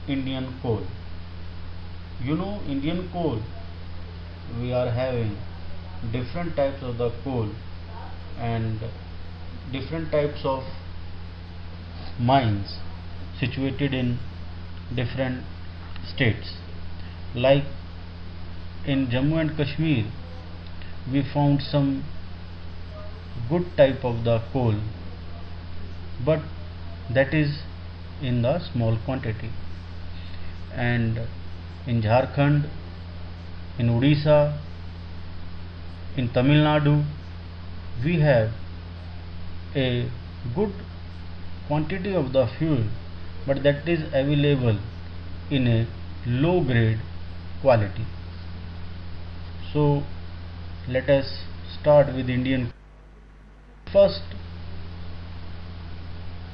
Indian coal. Indian coal, we are having different types of the coal and different types of mines situated in different states. Like in Jammu and Kashmir, we found some good type of the coal, but that is in the small quantity. And in Jharkhand, in Odisha, in Tamil Nadu, we have a good quantity of the fuel, but that is available in a low grade quality. So let us start with Indian. First,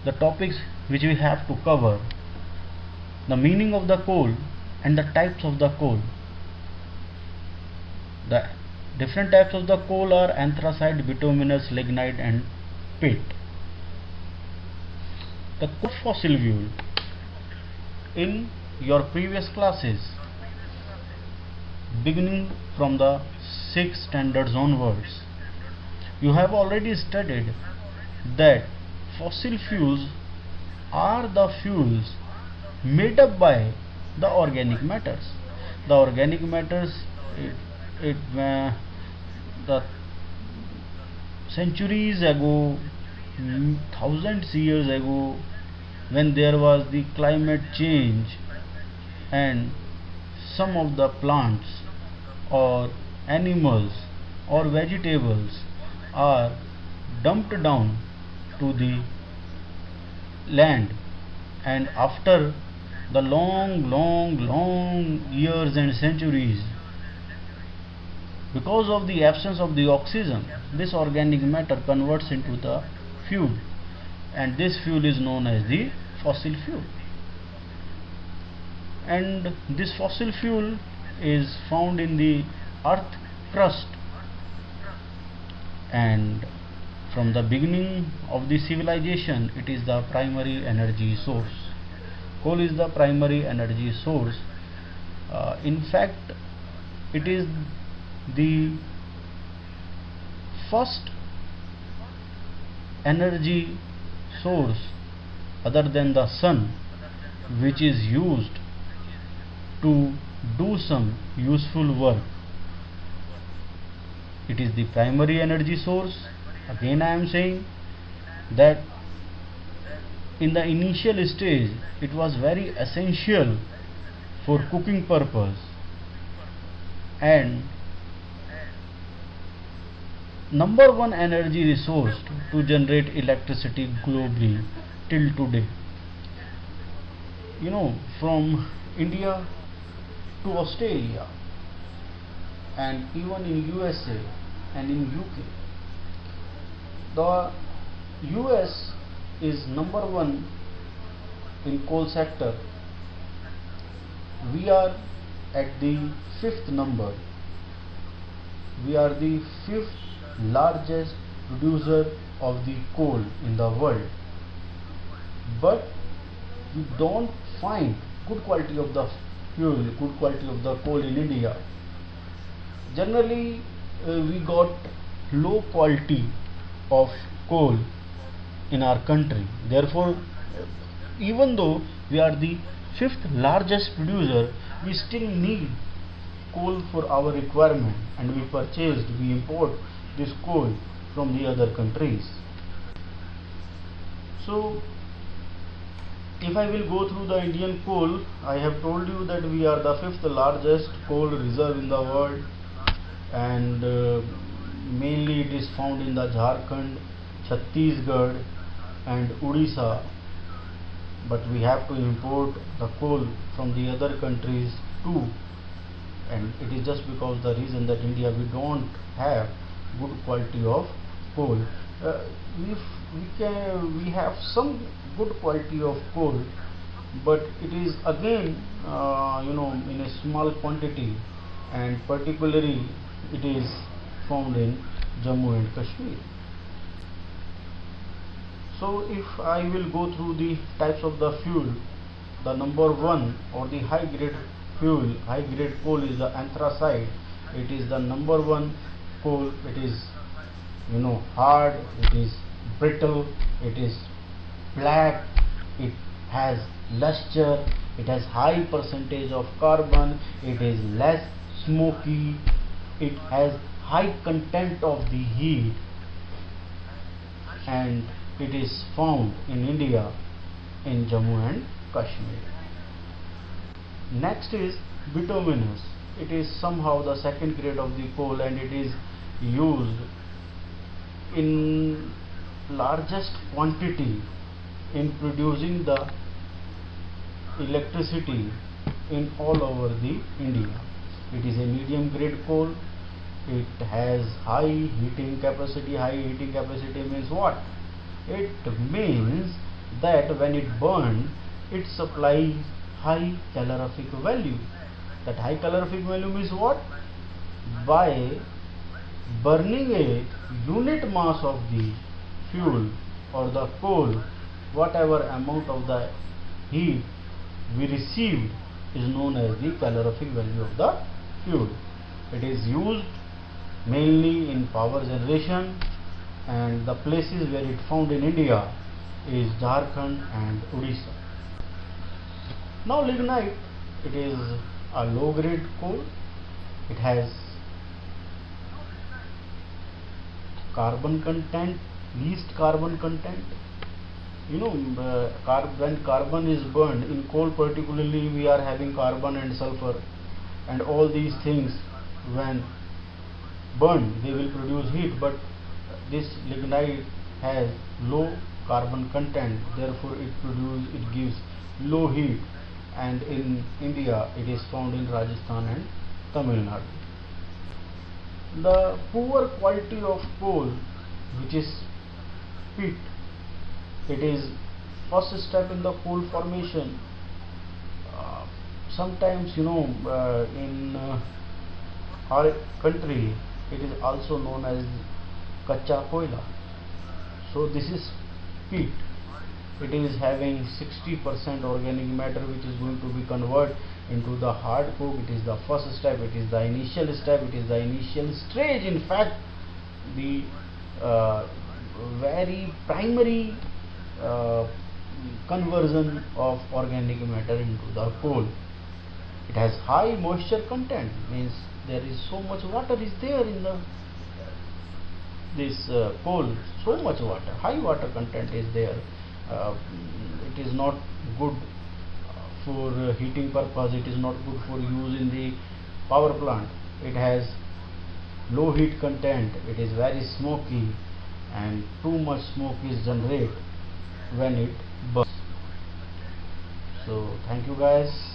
the topics which we have to cover: the meaning of the coal and the types of the coal. The different types of the coal are anthracite, bituminous, lignite and peat. The coal fossil fuel. In your previous classes, beginning from the 6th standards onwards, you have already studied that fossil fuels are the fuels made up by the organic matters. The organic matters, the centuries ago, thousands years ago, when there was the climate change and some of the plants or animals or vegetables are dumped down to the land, and after the long years and centuries, because of the absence of the oxygen, this organic matter converts into the fuel, and this fuel is known as the fossil fuel. And this fossil fuel is found in the earth crust, and from the beginning of the civilization, it is the primary energy source. Coal is the primary energy source. In fact, it is the first energy source other than the sun which is used to do some useful work. It is the primary energy source. Again, I am saying that in the initial stage it was very essential for cooking purpose, and number one energy resource to generate electricity globally till today. From India to Australia and even in USA and in UK, the US is number one in coal sector. We are at the fifth number. We are the fifth largest producer of the coal in the world, but we don't find good quality of the fuel, good quality of the coal in India. Generally, we got low quality of coal in our country. Therefore, even though we are the fifth largest producer, we still need coal for our requirement, and we import this coal from the other countries. So if I will go through the Indian coal, I have told you that we are the fifth largest coal reserve in the world, and mainly it is found in the Jharkhand, Chhattisgarh and Odisha, but we have to import the coal from the other countries too, and it is just because the reason that India, we don't have good quality of coal. We have some good quality of coal, but it is again in a small quantity, and particularly it is found in Jammu and Kashmir. So if I will go through the types of the fuel, the number one or the high grade fuel, high grade coal is the anthracite. It is the number one coal. It is, you know, hard, it is brittle, it is black, it has luster, it has high percentage of carbon, it is less smoky, it has high content of the heat, and it is found in India, in Jammu and Kashmir. Next is bituminous. It is somehow the second grade of the coal, and it is used in largest quantity in producing the electricity in all over the India. It is a medium grade coal. It has high heating capacity. High heating capacity means what? It means that when it burns, it supplies high calorific value. That high calorific value means what? By burning a unit mass of the fuel or the coal, whatever amount of the heat we received is known as the calorific value of the fuel. It is used mainly in power generation, and the places where it found in India is Jharkhand and Odisha. Now lignite, it is a low grade coal. It has carbon content, least carbon content. You know, when carbon is burned in coal, particularly we are having carbon and sulfur, and all these things when burned they will produce heat, but this lignite has low carbon content, therefore it gives low heat, and in India it is found in Rajasthan and Tamil Nadu. The poor quality of coal, which is peat, it is first step in the coal formation. Sometimes, you know, in our country it is also known as kacha koila. So this is peat. It is having 60% organic matter, which is going to be converted into the hard coke. It is the first step, it is the initial step, it is the initial stage. In fact, the very primary conversion of organic matter into the coal. It has high moisture content, means there is so much water is there in this coal, so much water, high water content is there. It is not good for heating purpose, it is not good for use in the power plant. It has low heat content, it is very smoky, and too much smoke is generated when it burns. So thank you guys.